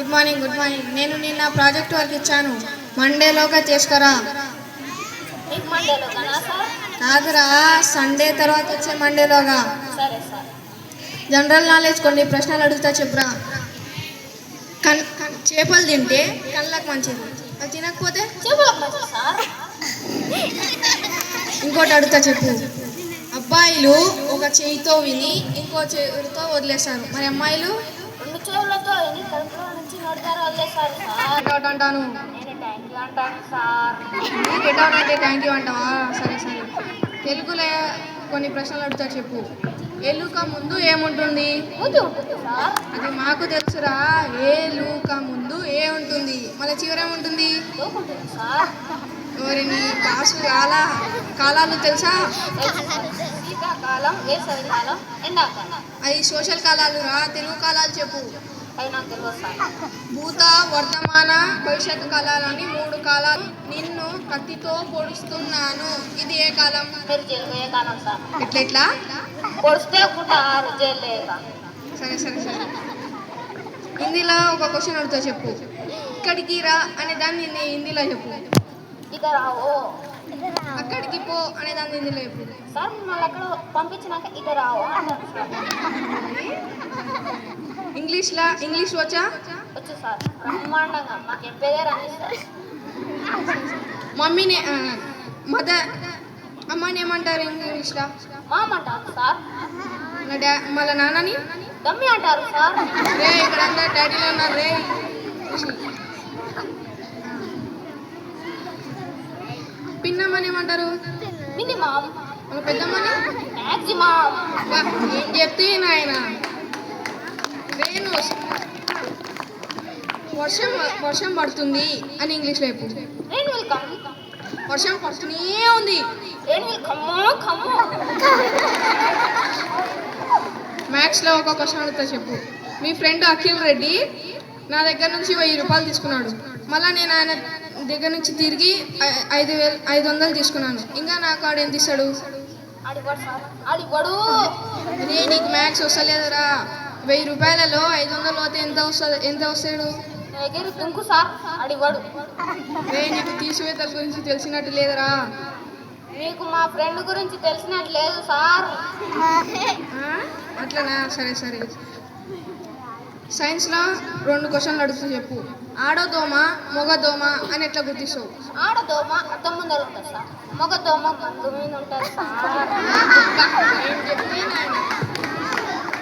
Good morning. నేను నిన్న project work ఇచ్చాను, మండేలోగా చేసుకురా. కాదురా, సండే తర్వాత వచ్చే మండేలోగా. జనరల్ నాలెడ్జ్ కొన్ని ప్రశ్నలు అడుగుతా చెప్పురా. చేపలు తింటే కళ్ళకు మంచిది, అది తినకపోతే ఇంకోటి అడుగుతా చెప్పు. అబ్బాయిలు ఒక చేయితో విని ఇంకో చేతితో వదిలేస్తారు, మరి అమ్మాయిలు అంటాను. అంటే థ్యాంక్ యూ అంటావా? సరే. తెలుగులో కొన్ని ప్రశ్నలు అడుగుతా చెప్పు. ఎలుక ముందు ఏముంటుంది? అది మాకు తెలుసురా. ఏలుక ముందు ఏ ఉంటుంది, మళ్ళీ చివర ఏముంటుంది? ఎవరిని కాసు కాలాలు తెలుసా? శీతాకాలం, వేసవికాలం, ఎండాకాలం. అవి సోషల్ కాలాలు రా. తెలుగు కాలాలు చెప్పు. అవి నాకు తెలియదు. భూత, వర్తమాన, భవిష్యత్తు కాలాలని 3 కాలాలు. నిన్ను కత్తితో పొడుస్తున్నాను, ఇది ఏ కాలం? మీరు జైలు ఏ కాలం సార్? ఎట్లా పొడిస్తే పుట్టారు జైలు. సరే. హిందీలో ఒక క్వశ్చన్ అడుగుతా చెప్పు. ఇక్కడికి రా అనే దాన్ని హిందీలో చెప్పు. ఇక రావు. అక్కడికి పో అనే దాన్ని హిందీలో చెప్పు. సార్ మళ్ళీ అక్కడ పంపించినాక ఇక రావు అంటారు సార్. ఇంగ్లీష్ వచ్చా? వచ్చు సార్, బ్రహ్మాండంగా. మాకు చెప్పేదే రాని సార్. మమ్మీని అమ్మని ఏమంటారు ఇంగ్లీష్లో? మామ అంటారు సార్. మళ్ళీ నాన్నని దమ్మి అంటారు సార్. రే, ఇక్కడ అందరు డాడీలో ఉన్నారు రే. పిన్నమ్మని ఏమంటారు? మినిమం. మన పెద్దమ్మని మ్యాక్సిమం. ఏం చెప్తే నాయన. రేణు వర్షం పడుతుంది అని ఇంగ్లీష్లో చెప్పు. Rain will come. వర్షం పడుతూనే ఉంది. Rain will come. మ్యాథ్స్లో ఒక క్వశ్చన్ అడుగుతా చెప్పు. మీ ఫ్రెండ్ అఖిల్ రెడ్డి నా దగ్గర నుంచి 1000 రూపాయలు తీసుకున్నాడు. మళ్ళీ నేను ఆయన దగ్గర నుంచి తిరిగి 500 తీసుకున్నాను. ఇంకా నాకు ఆడు ఎంత ఇస్తాడు? అడిగడు. అదే నీకు మ్యాథ్స్ వస్తలేదురా. 1000 రూపాయలలో 500 పోతే ఎంత వస్తాడు? దుంకు సార్. అడిగడు. నీకు తీసివేతల గురించి తెలిసినట్టు లేదురా. మీకు మా ఫ్రెండ్ గురించి తెలిసినట్టు లేదు సార్. అట్లనా? సరే. సైన్స్లో 2 క్వశ్చన్లు అడుగుతూ చెప్పు. ఆడదోమ, మగదోమ అని ఎట్లా గుర్తిస్తావు? ఆడదోమ అద్దం ముందర ఉంటుంది సార్. మగదోమ గండు మీద ఉంటుంది సార్.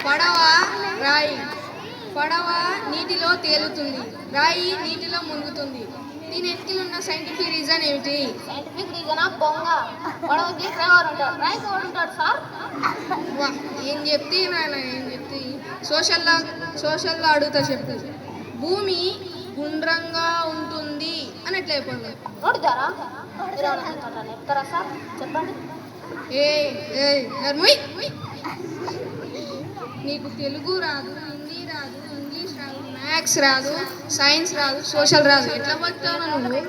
పడవ, రాయి. పడవ నీటిలో తేలుతుంది, రాయి నీటిలో మునుగుతుంది. దీని వెనకాల ఉన్న సైంటిఫిక్ రీజన్ ఏమిటి? సైంటిఫిక్ రీజనా? బొంగ. పడవకి డ్రైవర్ ఉంటాడు, రాయికి ఎవరు ఉంటాడు సార్? ఏం చెప్తే నాయన, ఏం చెప్తే. సోషల్లో అడుగుతా చెప్పు. భూమి గుండ్రంగా ఉంటుంది అని ఎట్లా చెప్పండి? నోటిదారా? చెప్తారా సార్? చెప్పండి. నీకు తెలుగు రాదు, హిందీ రాదు, ఇంగ్లీష్ రాదు, మ్యాథ్స్ రాదు, సైన్స్ రాదు, సోషల్ రాదు, ఎట్లా పడతావు నువ్వు?